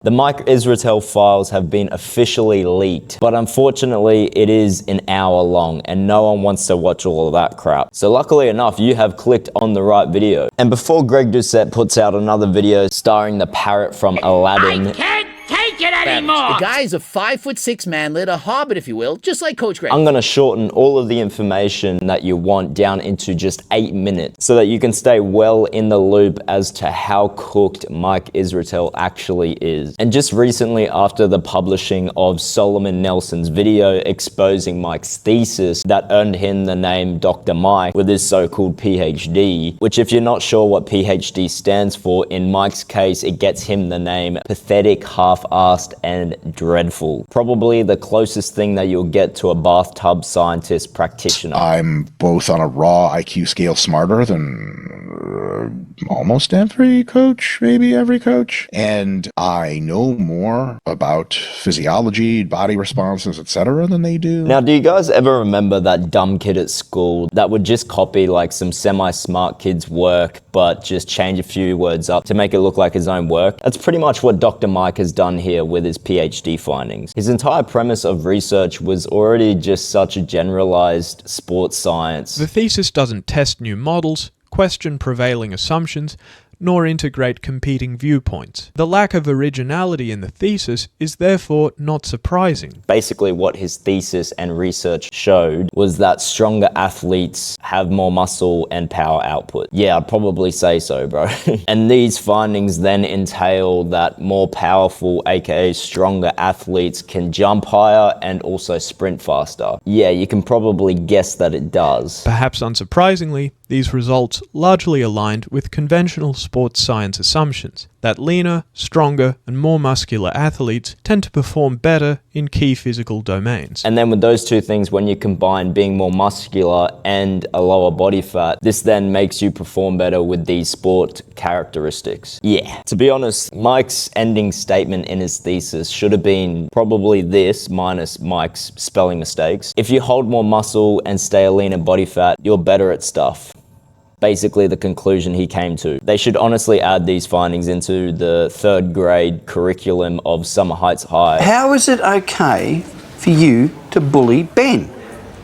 The Mike Israetel files have been officially leaked, but unfortunately it is an hour long and no one wants to watch all of that crap. So luckily enough, you have clicked on the right video. And before Greg Doucette puts out another video starring the parrot from Aladdin, I can't take it anymore! The guy is a 5'6" manlet, a hobbit if you will, just like Coach Greg. I'm gonna shorten all of the information that you want down into just 8 minutes so that you can stay well in the loop as to how cooked Mike Israetel actually is. And just recently, after the publishing of Solomon Nelson's video exposing Mike's thesis that earned him the name Dr. Mike with his so-called PhD, which if you're not sure what PhD stands for, in Mike's case, it gets him the name pathetic, half-assed, and dreadful. Probably the closest thing that you'll get to a bathtub scientist practitioner. I'm both on a raw IQ scale smarter than almost every coach, maybe every coach. And I know more about physiology, body responses, etc. than they do. Now, do you guys ever remember that dumb kid at school that would just copy like some semi-smart kid's work, but just change a few words up to make it look like his own work? That's pretty much what Dr. Mike has done here with his PhD findings. His entire premise of research was already just such a generalized sports science. The thesis doesn't test new models, question prevailing assumptions, nor integrate competing viewpoints. The lack of originality in the thesis is therefore not surprising. Basically, what his thesis and research showed was that stronger athletes have more muscle and power output. Yeah, I'd probably say so, bro. And these findings then entail that more powerful, aka stronger athletes can jump higher and also sprint faster. Yeah, you can probably guess that it does. Perhaps unsurprisingly, these results largely aligned with conventional sports science assumptions that leaner, stronger, and more muscular athletes tend to perform better in key physical domains. And then with those two things, when you combine being more muscular and a lower body fat, this then makes you perform better with these sport characteristics. Yeah, to be honest, Mike's ending statement in his thesis should have been probably this, minus Mike's spelling mistakes. If you hold more muscle and stay a leaner body fat, you're better at stuff. Basically the conclusion he came to. They should honestly add these findings into the 3rd grade curriculum of Summer Heights High. How is it okay for you to bully Ben?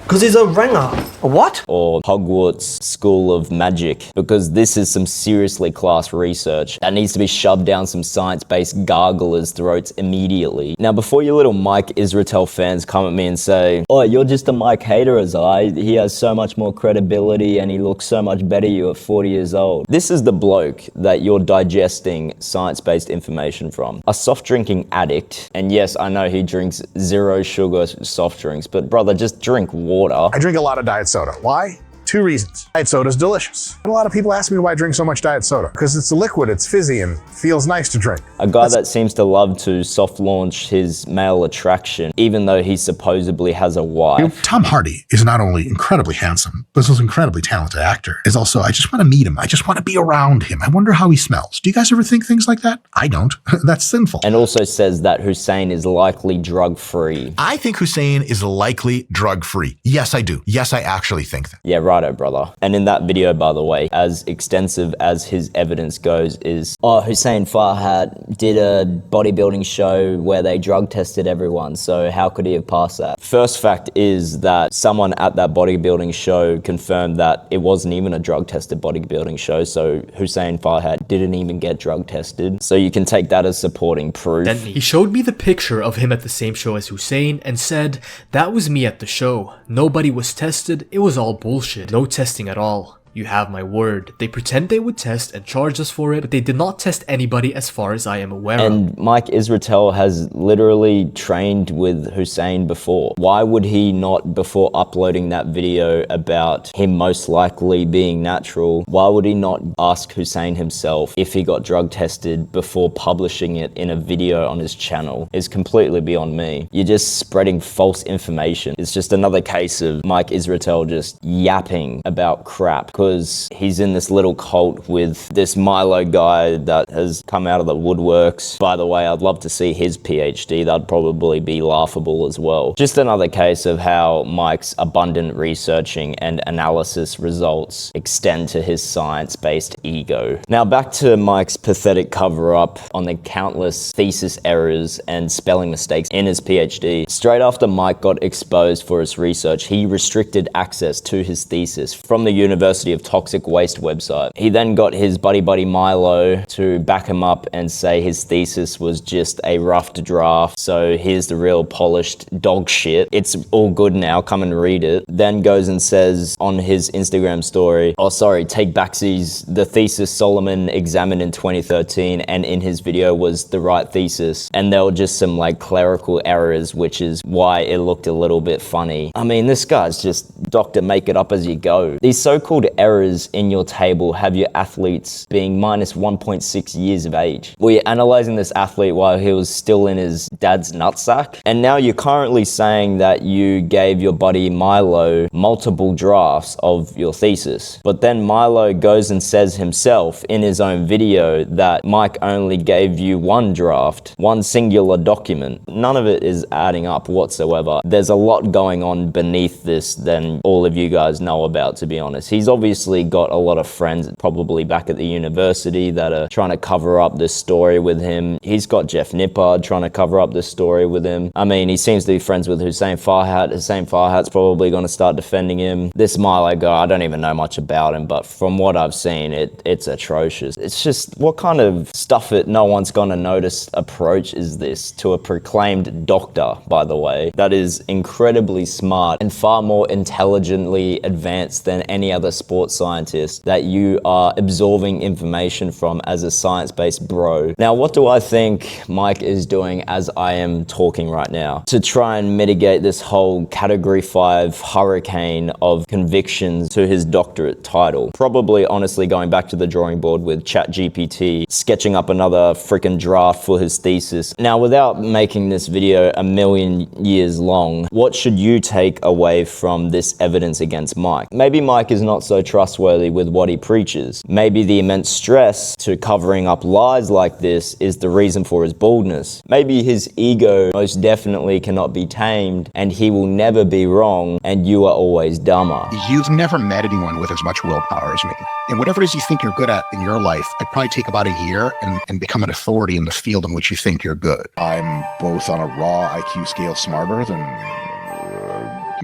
Because he's a ringer. A what? Or Hogwarts School of Magic, because this is some seriously class research that needs to be shoved down some science-based garglers' throats immediately. Now, before you little Mike Israetel fans come at me and say, oh, you're just a Mike hater as he has so much more credibility and he looks so much better you at 40 years old. This is the bloke that you're digesting science-based information from. A soft drinking addict, and yes, I know he drinks 0 sugar soft drinks, but brother, just drink water. I drink a lot of diet soda. Why? 2 reasons. Diet soda is delicious. And a lot of people ask me why I drink so much diet soda. Because it's a liquid, it's fizzy, and feels nice to drink. A guy that seems to love to soft launch his male attraction, even though he supposedly has a wife. You know, Tom Hardy is not only incredibly handsome, but is also an incredibly talented actor. Is also, I just want to meet him. I just want to be around him. I wonder how he smells. Do you guys ever think things like that? I don't. That's sinful. And also says that Hussein is likely drug-free. I think Hussein is likely drug-free. Yes, I do. Yes, I actually think that. Yeah, righto, brother. And in that video, by the way, as extensive as his evidence goes, is, oh, Hussein Farhat did a bodybuilding show where they drug tested everyone, so how could he have passed that? First fact is that someone at that bodybuilding show confirmed that it wasn't even a drug tested bodybuilding show, so Hussein Farhat didn't even get drug tested. So you can take that as supporting proof. Then he showed me the picture of him at the same show as Hussein and said, that was me at the show. Nobody was tested. It was all bullshit. No testing at all. You have my word. They pretend they would test and charge us for it, but they did not test anybody as far as I am aware of. And Mike Israetel has literally trained with Hussein before. Why would he not, before uploading that video about him most likely being natural, why would he not ask Hussein himself if he got drug tested before publishing it in a video on his channel? Is completely beyond me. You're just spreading false information. It's just another case of Mike Israetel just yapping about crap. because he's in this little cult with this Milo guy that has come out of the woodworks. By the way, I'd love to see his PhD. That'd probably be laughable as well. Just another case of how Mike's abundant researching and analysis results extend to his science-based ego. Now back to Mike's pathetic cover-up on the countless thesis errors and spelling mistakes in his PhD. Straight after Mike got exposed for his research, he restricted access to his thesis from the University of Toxic Waste website. He then got his buddy Milo to back him up and say his thesis was just a rough draft, so here's the real polished dog shit. It's all good now, come and read it. Then goes and says on his Instagram story, oh sorry, take backsies, the thesis Solomon examined in 2013 and in his video was the right thesis. And there were just some like clerical errors, which is why it looked a little bit funny. I mean, this guy's just doctor make it up as you go. These so-called errors in your table have your athletes being minus 1.6 years of age. Were you analyzing this athlete while he was still in his dad's nutsack? And now you're currently saying that you gave your buddy Milo multiple drafts of your thesis. But then Milo goes and says himself in his own video that Mike only gave you one draft, one singular document. None of it is adding up whatsoever. There's a lot going on beneath this than all of you guys know about, to be honest. He's obviously got a lot of friends probably back at the university that are trying to cover up this story with him. He's got Jeff Nippard trying to cover up this story with him. I mean, he seems to be friends with Hussein Farhat. Hussein Farhat's probably going to start defending him. This Milo guy, I don't even know much about him, but from what I've seen, it's atrocious. It's just, what kind of stuff it no one's going to notice approach is this to a proclaimed doctor, by the way, that is incredibly smart and far more intelligently advanced than any other sports scientist that you are absorbing information from as a science-based bro. Now, what do I think Mike is doing as I am talking right now to try and mitigate this whole Category 5 hurricane of convictions to his doctorate title? Probably, honestly, going back to the drawing board with ChatGPT, sketching up another freaking draft for his thesis. Now, without making this video a million years long, what should you take away from this evidence against Mike? Maybe Mike is not so trustworthy with what he preaches. Maybe the immense stress to covering up lies like this is the reason for his baldness. Maybe his ego most definitely cannot be tamed and he will never be wrong and you are always dumber. You've never met anyone with as much willpower as me. And whatever it is you think you're good at in your life, I'd probably take about a year and become an authority in the field in which you think you're good. I'm both on a raw IQ scale smarter than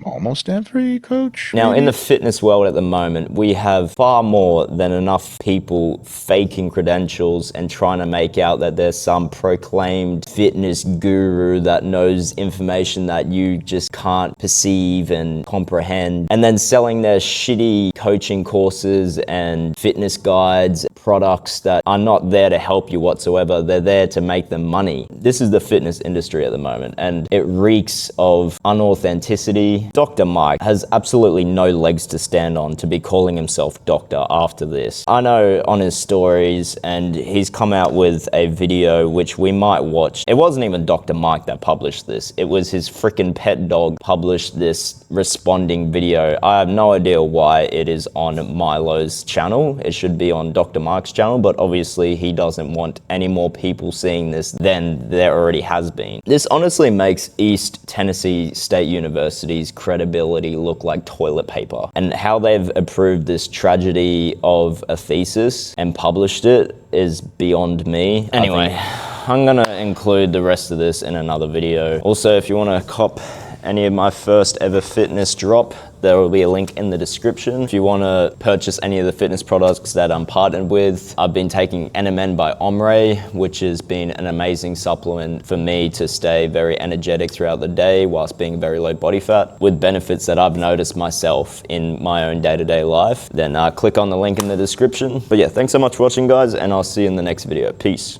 almost every coach. Now, in the fitness world at the moment, we have far more than enough people faking credentials and trying to make out that there's some proclaimed fitness guru that knows information that you just can't perceive and comprehend, and then selling their shitty coaching courses and fitness guides, products that are not there to help you whatsoever. They're there to make them money. This is the fitness industry at the moment, and it reeks of unauthenticity. Dr. Mike has absolutely no legs to stand on to be calling himself doctor after this. I know on his stories, and he's come out with a video which we might watch. It wasn't even Dr. Mike that published this. It was his freaking pet dog published this responding video. I have no idea why it is on Milo's channel. It should be on Dr. Mike's channel, but obviously he doesn't want any more people seeing this than there already has been. This honestly makes East Tennessee State University's credibility look like toilet paper, and how they've approved this tragedy of a thesis and published it is beyond me. Anyway, I'm gonna include the rest of this in another video. Also, if you want to cop any of my first ever fitness drop, there will be a link in the description. If you want to purchase any of the fitness products that I'm partnered with, I've been taking NMN by OMRE, which has been an amazing supplement for me to stay very energetic throughout the day whilst being very low body fat, with benefits that I've noticed myself in my own day-to-day life. Then click on the link in the description. But yeah, thanks so much for watching, guys, and I'll see you in the next video. Peace.